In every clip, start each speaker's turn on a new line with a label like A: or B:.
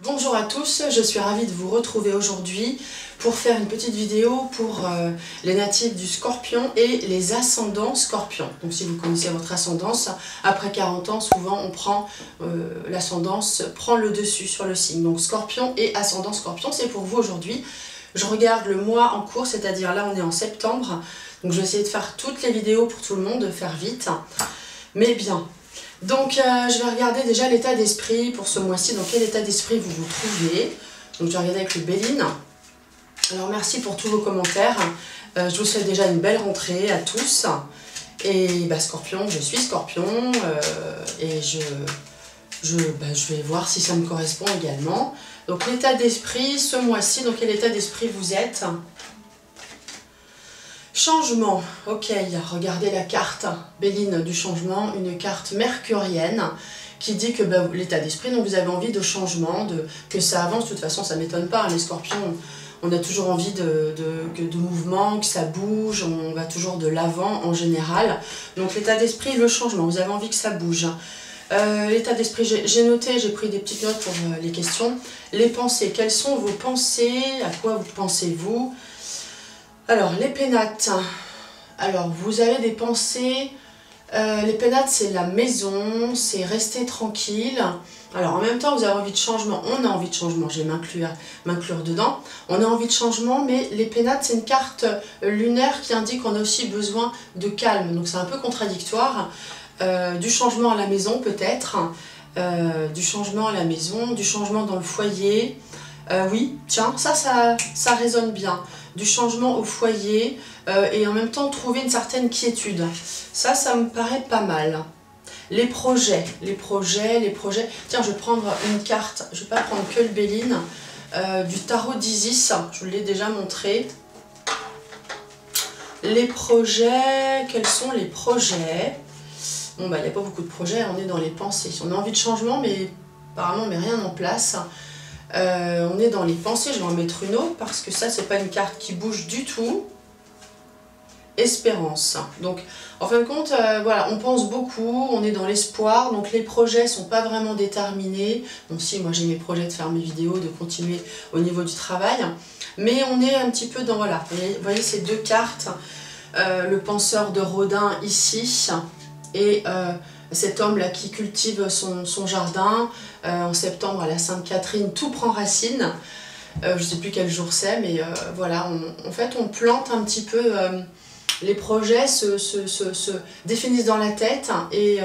A: Bonjour à tous, je suis ravie de vous retrouver aujourd'hui pour faire une petite vidéo pour les natifs du Scorpion et les ascendants Scorpion. Donc si vous connaissez votre ascendance, après 40 ans, souvent on prend l'ascendance prend le dessus sur le signe. Donc Scorpion et ascendant Scorpion, c'est pour vous aujourd'hui. Je regarde le mois en cours, c'est-à-dire là on est en septembre. Donc je vais essayer de faire toutes les vidéos pour tout le monde, de faire vite, mais bien. Donc je vais regarder déjà l'état d'esprit pour ce mois-ci, dans quel état d'esprit vous vous trouvez. Donc je vais regarder avec le Béline. Alors merci pour tous vos commentaires. Je vous souhaite déjà une belle rentrée à tous. Et Scorpion, je suis Scorpion et je vais voir si ça me correspond également. Donc l'état d'esprit ce mois-ci, dans quel état d'esprit vous êtes? Changement, ok, regardez la carte Béline du changement, une carte mercurienne qui dit que l'état d'esprit, donc vous avez envie de changement, que ça avance. De toute façon ça ne m'étonne pas, les Scorpions, on a toujours envie de mouvement, que ça bouge, on va toujours de l'avant en général. Donc l'état d'esprit, le changement, vous avez envie que ça bouge. L'état d'esprit, j'ai noté, j'ai pris des petites notes pour les questions. Les pensées, quelles sont vos pensées? À quoi vous pensez-vous? Alors, les pénates. Alors, vous avez des pensées. Les pénates, c'est la maison, c'est rester tranquille. Alors, en même temps, vous avez envie de changement. On a envie de changement, je vais m'inclure dedans. On a envie de changement, mais les pénates, c'est une carte lunaire qui indique qu'on a aussi besoin de calme. Donc, c'est un peu contradictoire. Du changement à la maison, peut-être. Du changement à la maison, du changement dans le foyer. Oui, tiens, ça résonne bien. Du changement au foyer et en même temps trouver une certaine quiétude. Ça me paraît pas mal. Les projets. Tiens, je vais prendre une carte, je vais pas prendre que le Béline, du tarot d'Isis, je vous l'ai déjà montré. Les projets, quels sont les projets? Bon, il n'y a pas beaucoup de projets, on est dans les pensées. On a envie de changement, mais apparemment on met rien en place. On est dans les pensées, je vais en mettre une autre parce que ça c'est pas une carte qui bouge du tout. Espérance. Donc en fin de compte, voilà, on pense beaucoup, on est dans l'espoir, donc les projets sont pas vraiment déterminés. Bon si, moi j'ai mes projets de faire mes vidéos, de continuer au niveau du travail, mais on est un petit peu dans, voilà, vous voyez ces deux cartes, le penseur de Rodin ici, et cet homme là qui cultive son jardin. En septembre à la Sainte-Catherine, tout prend racine. Je ne sais plus quel jour c'est, mais voilà, en fait on plante un petit peu, les projets se définissent dans la tête et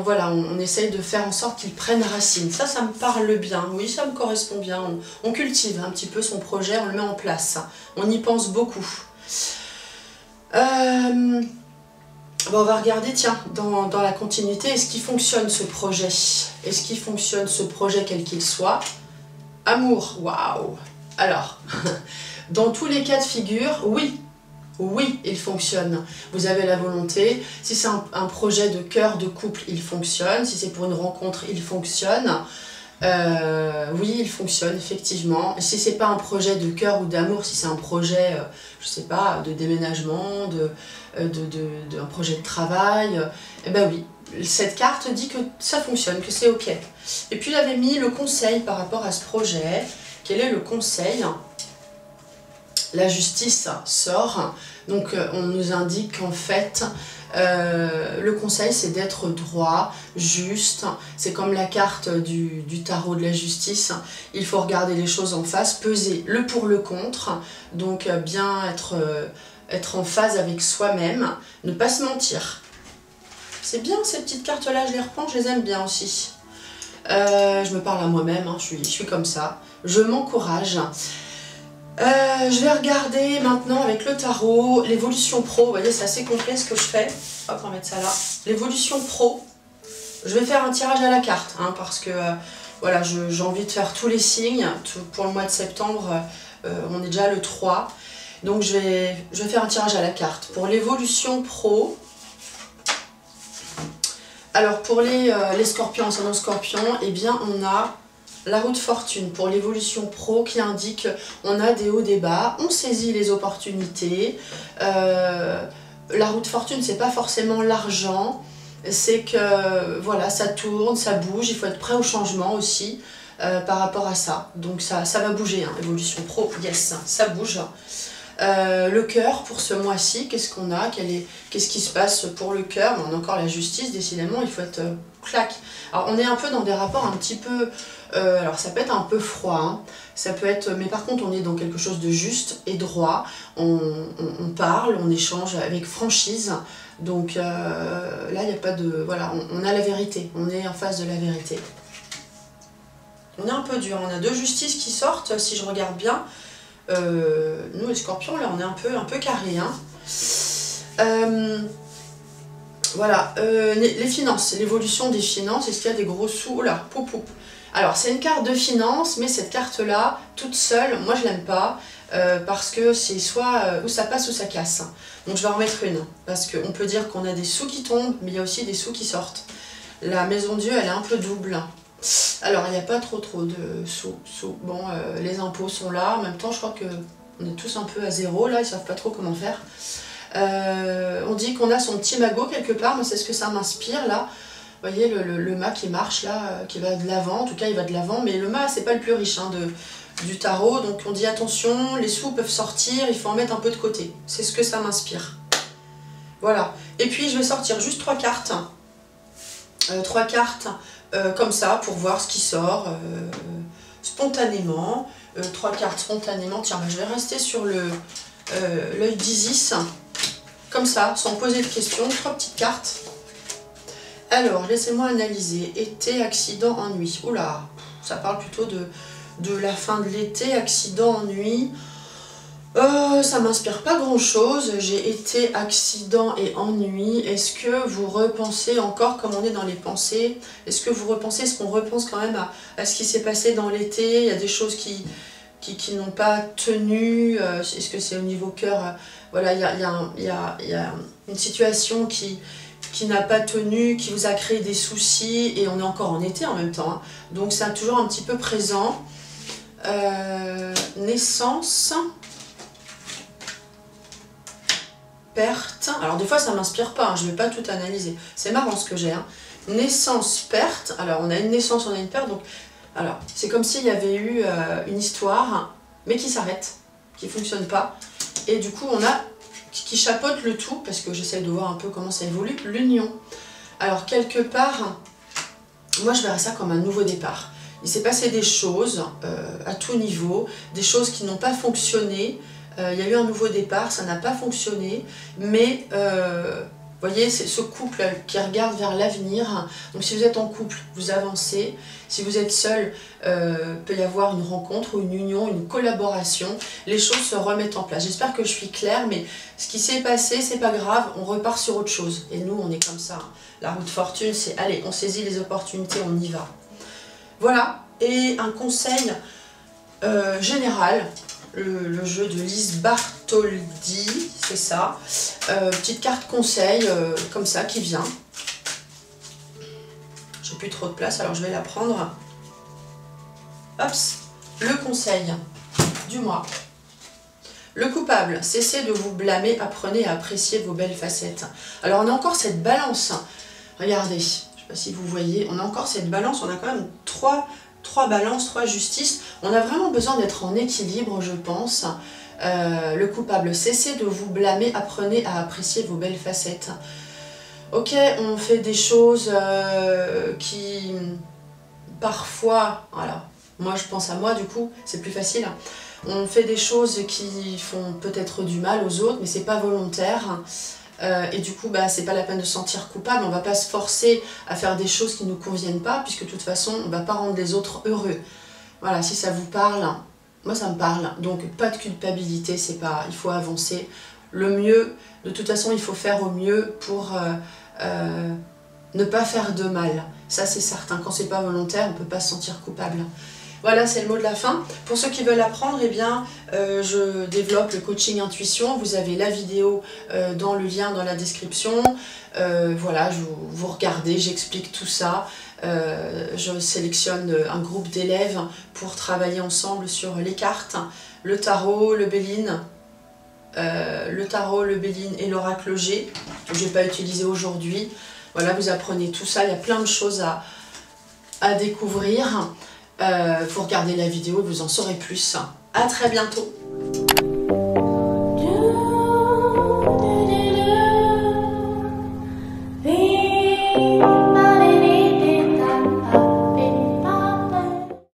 A: voilà, on essaye de faire en sorte qu'ils prennent racine. Ça me parle bien, oui, ça me correspond bien. On cultive un petit peu son projet, on le met en place, on y pense beaucoup. Bon, on va regarder, tiens, dans la continuité, est-ce qu'il fonctionne ce projet? Est-ce qu'il fonctionne ce projet quel qu'il soit? Amour, waouh! Alors, dans tous les cas de figure, oui, il fonctionne. Vous avez la volonté. Si c'est un projet de cœur, de couple, il fonctionne. Si c'est pour une rencontre, il fonctionne. Oui, il fonctionne, effectivement. Si c'est pas un projet de cœur ou d'amour, si c'est un projet, je sais pas, de déménagement, un projet de travail, eh ben oui, cette carte dit que ça fonctionne, que c'est ok. Et puis j'avais mis le conseil par rapport à ce projet. Quel est le conseil? La justice sort, donc on nous indique qu'en fait, le conseil c'est d'être droit, juste, c'est comme la carte du tarot de la justice, il faut regarder les choses en face, peser le pour le contre, donc bien être en phase avec soi-même, ne pas se mentir. C'est bien ces petites cartes là, je les reprends, je les aime bien aussi. Je me parle à moi-même, hein, je suis comme ça, je m'encourage. Je vais regarder maintenant avec le tarot l'évolution pro. Vous voyez, c'est assez complet ce que je fais. Hop, on va mettre ça là. L'évolution pro. Je vais faire un tirage à la carte, hein, parce que voilà, j'ai envie de faire tous les signes. Pour le mois de septembre, on est déjà le 3. Donc je vais faire un tirage à la carte. Pour l'évolution pro, alors pour les scorpions, ascendant scorpion, eh bien on a la roue de fortune pour l'évolution pro qui indique on a des hauts, des bas, on saisit les opportunités. La roue de fortune, c'est pas forcément l'argent, c'est que voilà, ça tourne, ça bouge, il faut être prêt au changement aussi. par rapport à ça. Donc ça va bouger, hein. Évolution pro, yes, ça bouge. Le cœur pour ce mois-ci, qu'est-ce qu'on a? Qu'est-ce qui se passe pour le cœur? On a encore la justice, décidément, il faut être clac. Alors on est un peu dans des rapports un petit peu... alors ça peut être un peu froid, hein. Ça peut être, mais par contre on est dans quelque chose de juste et droit. On parle, on échange avec franchise. Donc là il n'y a pas de... Voilà, on a la vérité, on est en face de la vérité. On est un peu dur, on a 2 justices qui sortent, si je regarde bien. Nous les scorpions, là on est un peu carré, hein. Voilà, les finances, l'évolution des finances, est-ce qu'il y a des gros sous? Oh là, poup poup. Alors c'est une carte de finance, mais cette carte-là, toute seule, moi je l'aime pas, parce que c'est soit où ça passe ou ça casse. Donc je vais en remettre une, parce qu'on peut dire qu'on a des sous qui tombent, mais il y a aussi des sous qui sortent. La maison Dieu, elle est un peu double. Alors il n'y a pas trop de sous. Bon, les impôts sont là, en même temps je crois qu'on est tous un peu à zéro, là, ils savent pas trop comment faire. On dit qu'on a son petit magot quelque part, mais c'est ce que ça m'inspire là. Vous voyez le mât qui marche là, qui va de l'avant, en tout cas il va de l'avant, mais le mât c'est pas le plus riche hein, du tarot, donc on dit attention, les sous peuvent sortir, il faut en mettre un peu de côté. C'est ce que ça m'inspire. Voilà, et puis je vais sortir juste 3 cartes. 3 cartes comme ça pour voir ce qui sort spontanément. 3 cartes spontanément, tiens, je vais rester sur l'œil d'Isis. Comme ça, sans poser de questions, 3 petites cartes. Alors, laissez-moi analyser. Été, accident, ennui. Oula, ça parle plutôt de la fin de l'été, accident, ennui. Ça m'inspire pas grand-chose. J'ai été, accident et ennui. Est-ce que vous repensez encore, comme on est dans les pensées, est-ce que vous repensez, est-ce qu'on repense quand même à ce qui s'est passé dans l'été? Il y a des choses qui n'ont pas tenu. Est-ce que c'est au niveau cœur? Voilà, il y a une situation qui n'a pas tenu, qui vous a créé des soucis, et on est encore en été en même temps, hein. Donc c'est toujours un petit peu présent. Naissance, perte, alors des fois ça m'inspire pas, hein, je vais pas tout analyser, c'est marrant ce que j'ai, hein. Naissance, perte, alors on a une naissance, on a une perte, donc alors c'est comme s'il y avait eu une histoire, mais qui s'arrête, qui fonctionne pas, et du coup on a qui chapeaute le tout, parce que j'essaie de voir un peu comment ça évolue, l'union. Alors quelque part, moi je verrais ça comme un nouveau départ. Il s'est passé des choses à tout niveau, des choses qui n'ont pas fonctionné, il y a eu un nouveau départ, ça n'a pas fonctionné, mais vous voyez, c'est ce couple qui regarde vers l'avenir. Donc si vous êtes en couple, vous avancez. Si vous êtes seul, peut y avoir une rencontre ou une union, une collaboration. Les choses se remettent en place. J'espère que je suis claire, mais ce qui s'est passé, c'est pas grave, on repart sur autre chose. Et nous, on est comme ça. La route fortune, c'est allez, on saisit les opportunités, on y va. Voilà, et un conseil général. Le jeu de Lise Bartholdi, c'est ça. Petite carte conseil, comme ça, qui vient. J'ai plus trop de place, alors je vais la prendre. Hops, le conseil du mois. Le coupable, cessez de vous blâmer, apprenez à apprécier vos belles facettes. Alors on a encore cette balance. Regardez, je ne sais pas si vous voyez, on a encore cette balance, on a quand même trois balances, 3 justices. On a vraiment besoin d'être en équilibre, je pense. Le coupable, cessez de vous blâmer, apprenez à apprécier vos belles facettes. Ok, on fait des choses qui, parfois, voilà, moi je pense à moi du coup, c'est plus facile. On fait des choses qui font peut-être du mal aux autres, mais c'est pas volontaire. Et du coup, bah, c'est pas la peine de se sentir coupable, on va pas se forcer à faire des choses qui nous conviennent pas, puisque de toute façon, on va pas rendre les autres heureux. Voilà, si ça vous parle, moi ça me parle, donc pas de culpabilité, c'est pas, il faut avancer. Le mieux, de toute façon, il faut faire au mieux pour ne pas faire de mal. Ça c'est certain, quand c'est pas volontaire, on peut pas se sentir coupable. Voilà, c'est le mot de la fin. Pour ceux qui veulent apprendre, eh bien, je développe le coaching intuition. Vous avez la vidéo dans le lien dans la description. Voilà, vous regardez, j'explique tout ça. Je sélectionne un groupe d'élèves pour travailler ensemble sur les cartes, le tarot, le Béline, et l'oracle G, que je ne vais pas utiliser aujourd'hui. Voilà, vous apprenez tout ça. Il y a plein de choses à découvrir. Vous regardez la vidéo et vous en saurez plus. À très bientôt.